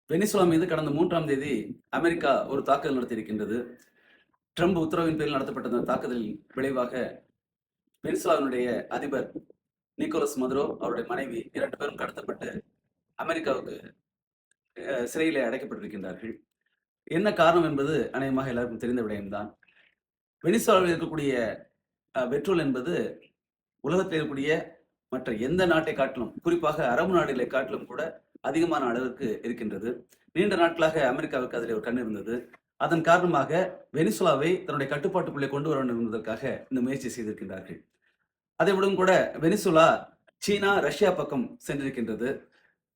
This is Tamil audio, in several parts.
வெனிசுலா மீது கடந்த 3ஆம் தேதி அமெரிக்கா ஒரு தாக்குதல் நடத்தியிருக்கின்றது. ட்ரம்ப் உத்தரவின் பேரில் நடத்தப்பட்ட அந்த தாக்குதலின் விளைவாக வெனிசுலாவினுடைய அதிபர் நிக்கோலஸ் மதுரோ, அவருடைய மனைவி 2 பேரும் கடத்தப்பட்டு அமெரிக்காவுக்கு சிறையிலே அடைக்கப்பட்டிருக்கின்றார்கள். என்ன காரணம் என்பது அநேகமாக எல்லாருக்கும் தெரிந்த விடயம்தான். வெனிசுலாவில் இருக்கக்கூடிய பெட்ரோல் என்பது உலகத்தில் இருக்கக்கூடிய மற்ற எந்த நாட்டை காட்டிலும், குறிப்பாக அரபு நாடுகளை காட்டிலும் கூட அதிகமான அளவிற்கு இருக்கின்றது. நீண்ட நாட்களாக அமெரிக்காவுக்கு அதில் ஒரு கண் இருந்தது. அதன் காரணமாக வெனிசுலாவை தன்னுடைய கட்டுப்பாட்டுக்குள்ளே கொண்டு வர வேண்டும் என்பதற்காக இந்த முயற்சி செய்திருக்கின்றார்கள். அதைவிடவும் கூட வெனிசுலா சீனா, ரஷ்யா பக்கம் சென்றிருக்கின்றது.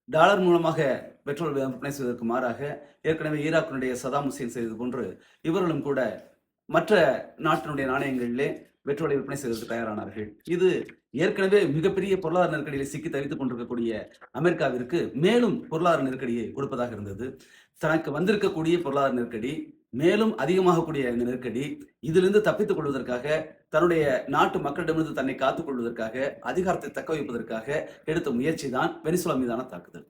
டாலர் மூலமாக பெட்ரோல் விற்பனை செய்வதற்கு மாறாக ஏற்கனவே ஈராக்கினுடைய சதாம் ஹுசேன் செய்தது போன்று இவர்களும் கூட மற்ற நாட்டினுடைய நாணயங்களிலே பெட்ரோலை விற்பனை செய்வதற்கு தயாரானார்கள். இது ஏற்கனவே மிகப்பெரிய பொருளாதார நெருக்கடியில் சிக்கி தவித்துக் கொண்டிருக்கக்கூடிய அமெரிக்காவிற்கு மேலும் பொருளாதார நெருக்கடியை கொடுப்பதாக இருந்தது. தனக்கு வந்திருக்கக்கூடிய பொருளாதார நெருக்கடி மேலும் அதிகமாகக்கூடிய இந்த நெருக்கடி, இதிலிருந்து தப்பித்துக் கொள்வதற்காக, தன்னுடைய நாட்டு மக்களிடமிருந்து தன்னை காத்துக் கொள்வதற்காக, அதிகாரத்தை தக்க வைப்பதற்காக எடுத்த முயற்சி தான் வெனிசுலா மீதான தாக்குதல்.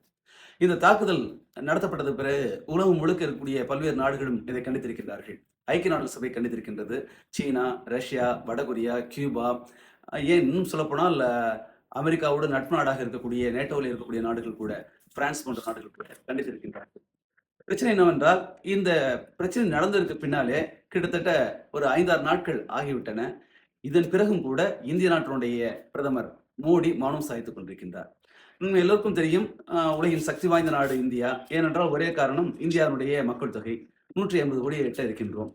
இந்த தாக்குதல் நடத்தப்பட்டது பிறகு உலகம் முழுக்க இருக்கக்கூடிய பல்வேறு நாடுகளும் இதை கண்டித்திருக்கின்றார்கள். ஐக்கிய நாடுகள் சபை கண்டித்திருக்கின்றது. சீனா, ரஷ்யா, வடகொரியா, கியூபா, ஏன் இன்னும் சொல்லப்போனால் அமெரிக்காவோடு நட்பு நாடாக இருக்கக்கூடிய நேட்டோவில் இருக்கக்கூடிய நாடுகள் கூட, பிரான்ஸ் போன்ற நாடுகள் கூட கண்டித்திருக்கின்றார்கள். பிரச்சனை என்னவென்றால், இந்த பிரச்சனை நடந்ததற்கு பின்னாலே கிட்டத்தட்ட ஒரு 5-6 நாட்கள் ஆகிவிட்டன. இதன் பிறகும் கூட இந்திய நாட்டினுடைய பிரதமர் மோடி மௌனம் சாதித்துக் கொண்டிருக்கின்றார். எல்லோருக்கும் தெரியும், உலகின் சக்தி வாய்ந்த நாடு இந்தியா. ஏனென்றால் ஒரே காரணம், இந்தியாவுடைய மக்கள் தொகை 180 கோடியை எட்ட இருக்கின்றோம்.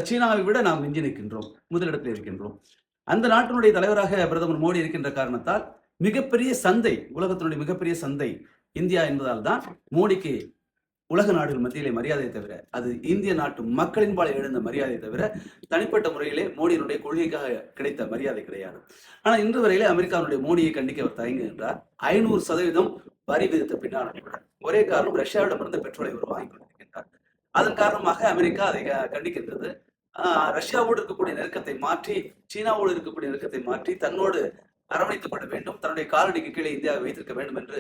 சீனாவை விட நாம் மிஞ்சி நிற்கின்றோம், முதலிடத்தில் இருக்கின்றோம். அந்த நாட்டினுடைய தலைவராக பிரதமர் மோடி இருக்கின்ற காரணத்தால் மிகப்பெரிய சந்தை, உலகத்தினுடைய மிகப்பெரிய சந்தை இந்தியா என்பதால் தான் மோடிக்கு உலக நாடுகள் மத்தியிலே மரியாதை தவிர, அது இந்திய நாட்டு மக்களின் பால் எழுந்த மரியாதை தவிர, தனிப்பட்ட முறையிலே மோடியினுடைய கொள்கைக்காக கிடைத்த மரியாதை கிடையாது. ஆனா இன்று வரையிலே அமெரிக்காவுடைய மோடியை கண்டிக்க அவர் தயங்குகின்றார். 500% வரி விதித்த பின்னால் ஒரே காரணம், ரஷ்யாவிடமிருந்து பெட்ரோலை அவர் வாங்கிக் கொண்டிருக்கின்றார். அதன் காரணமாக அமெரிக்கா அதை கண்டிக்கின்றது. ரஷ்யாவோடு இருக்கக்கூடிய நெருக்கத்தை மாற்றி, சீனாவோடு இருக்கக்கூடிய நெருக்கத்தை மாற்றி தன்னோடு அரவணைத்துக் கொள்ள வேண்டும், தன்னுடைய காலடிக்கு கீழே இந்தியாவை வைத்திருக்க வேண்டும் என்று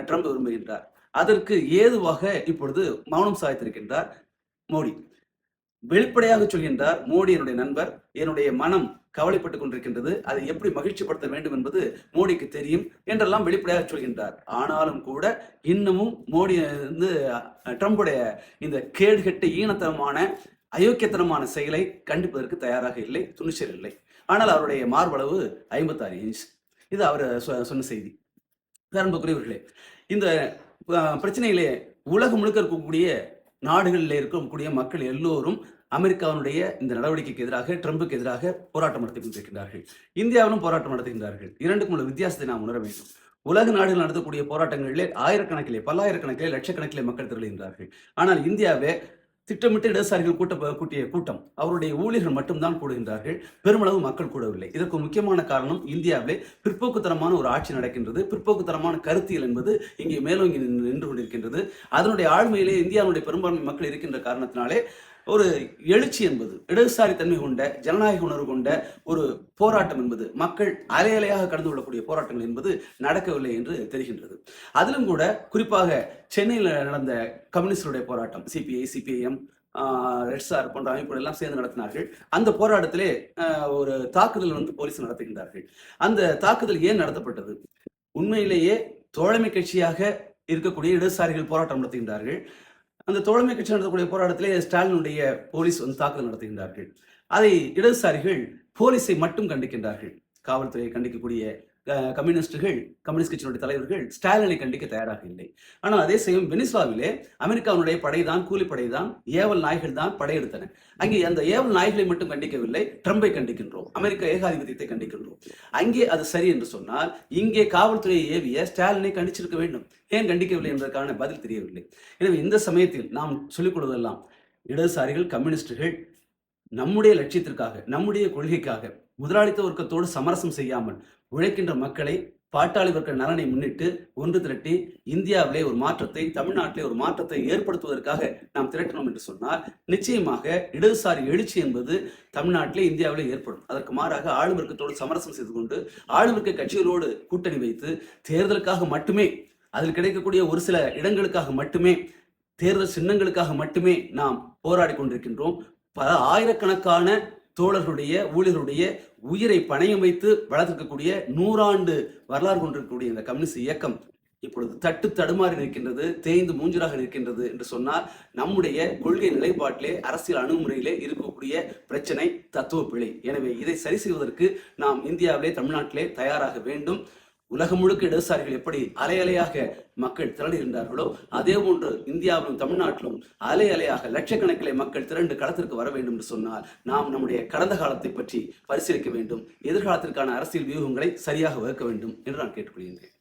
ட்ரம்ப் விரும்புகின்றார். அதற்கு ஏதுவாக இப்பொழுது மௌனம் சாய்த்திருக்கின்றார் மோடி. வெளிப்படையாக சொல்கின்றார், மோடி என்னுடைய நண்பர், என்னுடைய மனம் கவலைப்பட்டுக் கொண்டிருக்கின்றது, அதை எப்படி மகிழ்ச்சிப்படுத்த வேண்டும் என்பது மோடிக்கு தெரியும் என்றெல்லாம் வெளிப்படையாக சொல்கின்றார். ஆனாலும் கூட இன்னமும் மோடி வந்து ட்ரம்புடைய இந்த கேடுகெட்ட ஈனத்தனமான அயோக்கியத்தனமான செயலை கண்டிப்பதற்கு தயாராக இல்லை, துணிச்சல் இல்லை. ஆனால் அவருடைய மார்பளவு 56 இன்ச். இது அவர் சொன்ன செய்தி. அன்புக்குரியவர்களே, இந்த பிரச்சனையிலே உலகம் முழுக்க இருக்கக்கூடிய நாடுகளில் இருக்கக்கூடிய மக்கள் எல்லோரும் அமெரிக்காவுடைய இந்த நடவடிக்கைக்கு எதிராக, ட்ரம்புக்கு எதிராக போராட்டம் நடத்தி கொண்டிருக்கின்றார்கள். இந்தியாவிலும் போராட்டம் நடத்துகின்றார்கள். இரண்டுக்கும் உள்ள வித்தியாசத்தை நாம் உணர வேண்டும். உலக நாடுகள் நடத்தக்கூடிய போராட்டங்களிலே ஆயிரக்கணக்கிலே, பல்லாயிரக்கணக்கிலே, லட்சக்கணக்கிலே மக்கள் திரளுகின்றார்கள். ஆனால் இந்தியாவே திட்டமிட்டு இடதுசாரிகள் கூட்டிய கூட்டம், அவருடைய ஊழியர்கள் மட்டும்தான் கூடுகின்றார்கள், பெருமளவு மக்கள் கூடவில்லை. இதற்கு முக்கியமான காரணம், இந்தியாவிலே பிற்போக்குத்தனமான ஒரு ஆட்சி நடக்கின்றது. பிற்போக்குத்தனமான கருத்தியல் என்பது இங்கே மேலோங்கி நின்று கொண்டிருக்கின்றது. அதனுடைய ஆழ்மையிலே இந்தியாவுடைய பெரும்பான்மை மக்கள் இருக்கின்ற காரணத்தினாலே ஒரு எழுச்சி என்பது, இடதுசாரி தன்மை கொண்ட, ஜனநாயக உணர்வு கொண்ட ஒரு போராட்டம் என்பது, மக்கள் அலை அலையாக கடந்து கொள்ளக்கூடிய போராட்டங்கள் என்பது நடக்கவில்லை என்று தெரிகின்றது. அதிலும் கூட குறிப்பாக சென்னையில் நடந்த கம்யூனிஸ்டுடைய போராட்டம், சிபிஐ, சிபிஐஎம், ரெட்சார் போன்ற அமைப்புகள் எல்லாம் சேர்ந்து நடத்தினார்கள். அந்த போராட்டத்திலே ஒரு தாக்குதல் வந்து போலீஸ் நடத்துகின்றார்கள். அந்த தாக்குதல் ஏன் நடத்தப்பட்டது? உண்மையிலேயே தோழமை கட்சியாக இருக்கக்கூடிய இடதுசாரிகள் போராட்டம் நடத்துகின்றார்கள். அந்த தோழமை கட்சி நடத்தக்கூடிய போராட்டத்திலே ஸ்டாலினுடைய போலீஸ் வந்து தாக்குதல் நடத்துகின்றார்கள். அதை இடதுசாரிகள் போலீஸை மட்டும் கண்டிக்கின்றார்கள். காவல்துறையை கண்டிக்கக்கூடிய கம்யூனிஸ்டுகள், கம்யூனிஸ்ட் கட்சியினுடைய தலைவர்கள் ஸ்டாலினை கண்டிக்க தயாராக இல்லை. ஆனால் அதே சமயம் வெனிசுலாவிலே அமெரிக்காவுடைய படைதான், கூலிப்படைதான், ஏவல் நாய்கள் தான் படையெடுத்தன. அங்கே அந்த ஏவல் நாய்களை மட்டும் கண்டிக்கவில்லை, ட்ரம்பை கண்டிக்கின்றோம், அமெரிக்க ஏகாதிபத்தியத்தை கண்டிக்கின்றோம். அங்கே அது சரி என்று சொன்னால், இங்கே காவல்துறையை ஏவிய ஸ்டாலினை கண்டிச்சிருக்க வேண்டும். ஏன் கண்டிக்கவில்லை என்பதற்கான பதில் தெரியவில்லை. எனவே இந்த சமயத்தில் நாம் சொல்லிக் கொள்வதெல்லாம், இடதுசாரிகள், கம்யூனிஸ்டுகள் நம்முடைய லட்சியத்திற்காக, நம்முடைய கொள்கைக்காக முதலாளித்த வர்க்கத்தோடு சமரசம் செய்யாமல் உழைக்கின்ற மக்களை, பாட்டாளி வர்க்க நலனை முன்னிட்டு ஒன்று திரட்டி இந்தியாவிலே ஒரு மாற்றத்தை, தமிழ்நாட்டிலே ஒரு மாற்றத்தை ஏற்படுத்துவதற்காக நாம் திரட்டினோம் என்று சொன்னால், நிச்சயமாக இடதுசாரி எழுச்சி என்பது தமிழ்நாட்டிலே, இந்தியாவிலே ஏற்படும். அதற்கு மாறாக ஆளும் வர்க்கத்தோடு சமரசம் செய்து கொண்டு, ஆளும் வர்க்க கட்சிகளோடு கூட்டணி வைத்து, தேர்தலுக்காக மட்டுமே, அதில் கிடைக்கக்கூடிய ஒரு சில இடங்களுக்காக மட்டுமே தேர்தல் சின்னங்களுக்காக மட்டுமே நாம் போராடி கொண்டிருக்கின்றோம். பல ஆயிரக்கணக்கான தோழர்களுடைய ஊழியர்களுடைய உயிரை பணயம் வைத்து வளர்த்திருக்கக்கூடிய 100 ஆண்டு வரலாறு கொண்டிருக்கக்கூடிய இந்த கம்யூனிஸ்ட் இயக்கம் இப்பொழுது தட்டு தடுமாறி நிற்கின்றது, தேய்ந்து மூஞ்சலாக நிற்கின்றது என்று சொன்னால் நம்முடைய கொள்கை நிலைப்பாட்டிலே, அரசியல் அணுகுமுறையிலே இருக்கக்கூடிய பிரச்சனை தத்துவ பிழை. எனவே இதை சரி செய்வதற்கு நாம் இந்தியாவிலே, தமிழ்நாட்டிலே தயாராக வேண்டும். உலகம் முழுக்க இடதுசாரிகள் எப்படி அலை அலையாக மக்கள் திரளுகின்றார்களோ அதே போன்று இந்தியாவிலும் தமிழ்நாட்டிலும் அலை அலையாக லட்சக்கணக்கிலே மக்கள் திரண்டு களத்திற்கு வர வேண்டும் என்று சொன்னால் நாம் நம்முடைய கடந்த காலத்தை பற்றி பரிசீலிக்க வேண்டும். எதிர்காலத்திற்கான அரசியல் வியூகங்களை சரியாக வகுக்க வேண்டும் என்று நான் கேட்டுக்கொள்கின்றேன்.